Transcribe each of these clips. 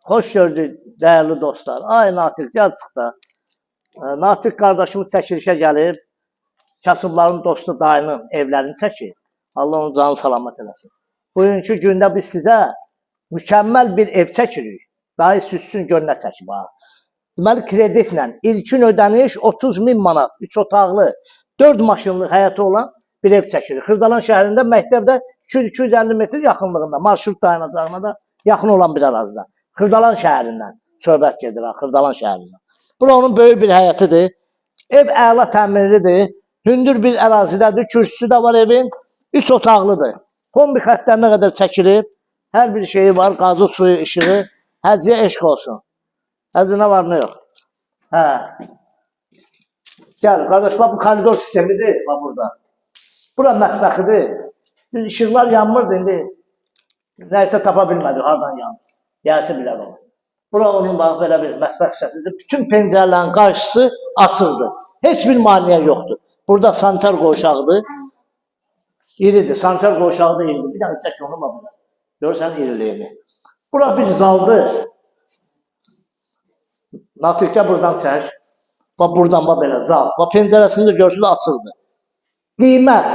Hoş gördük değerli dostlar. Ay Natiq, gel çıx da. Natiq qardaşımız çəkilişə gəlib. Kasıbların dostu dayının evlərini çəkir. Allah onun canı salamat eləsin. Bugünkü gündə biz sizə mükəmməl bir ev çəkirik. Dayı süssün gör nə çəkib ha. Deməli kreditlə ilkin ödəniş 30.000 manat, 3 otaqlı, 4 maşınlı həyatı olan bir ev çəkirik. Xırdalan şəhərində məktəbdə 200-250 metr yaxınlığında, marşrut dayanacağına da yaxın olan bir ərazidə. Xırdalan şəhərindən söhbət gedir ha, Xırdalan şəhərindən. Bura onun böyük bir həyətidir. Ev əla təmirlidir. Hündür bir ərazidədir. Kürsüsü də var evin. 3 otaqlıdır. Kombi xəttlərinə qədər çəkilib. Hər bir şeyi var. Qazı, suyu, işığı. Həciyə eşq olsun. Həci nə var, nə yox. Hə. Gəl, qardaş, bu koridor sistemidir. Bax burada. Bura mətbəxidir. İşıqlar yanmırdı indi. Nəysə tapa bilmədik, hardan yandı. Gəlsi bilər onu. Bura onun bax belə bir mətbəx hissəsidir. Bütün pəncərələrin qarşısı açıqdır. Heç bir maneə yoxdur. Burada sanitar qoşağıdır. İridir. Sanitar qoşağı da iridir. Bir dənə çək onu bax burada. Görürsən iriliyini. Bura bir zaldır. Natiqdə buradan çək. Bax buradan bax belə zal. Bax pəncərəsini də görsün açıqdır. Qiymət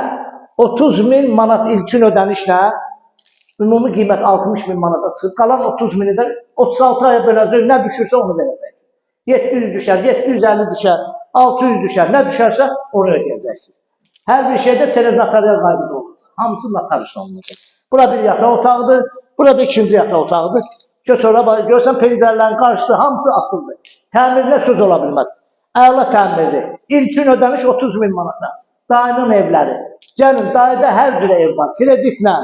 30.000 manat ilkin ödənişlə. Ümumi qiymət 60.000 manata çıxır. Qalan 30.000-i də 36 aya böləcək. Nə düşürsə onu verəcəksin. 700 düşər, 750 düşər, 600 düşər. Nə düşərsə onu ödəyəcəksin. Hər bir şeydə notarial qaydı olur. Hamısı notar işlə olunacaq. Bura bir yataq otağıdır. Burada ikinci yataq otağıdır. Sonra görsən pəncərələrin qarşısı hamısı açıldı. Təmirlə söz ola bilməz. Əla təmirli. İlkin ödəniş 30.000 manata. Dayının evləri. Gəlin, dayıda hər cürə ev var. Kreditlə.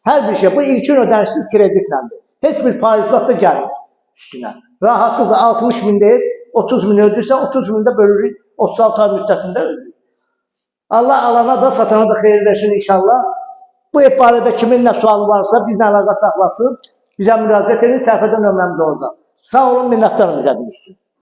Hər bir şey. Bu ilkin ödənişsiz kreditləndir. Heç bir faizat da gəlmir üstünə. Rahatlıqla 60.000 deyib, 30.000 ödürsə, 30.000 də bölürük, 36 ay müddətində ödürük. Allah alana da, satana da xeyir versin inşallah. Bu ev barədə kimin nə sualı varsa bizlə əlaqə saxlasın. Bizə müraciət edin, səhifədə nömrəmiz olacaq. Sağ olun, minnətdarım bizə üstün.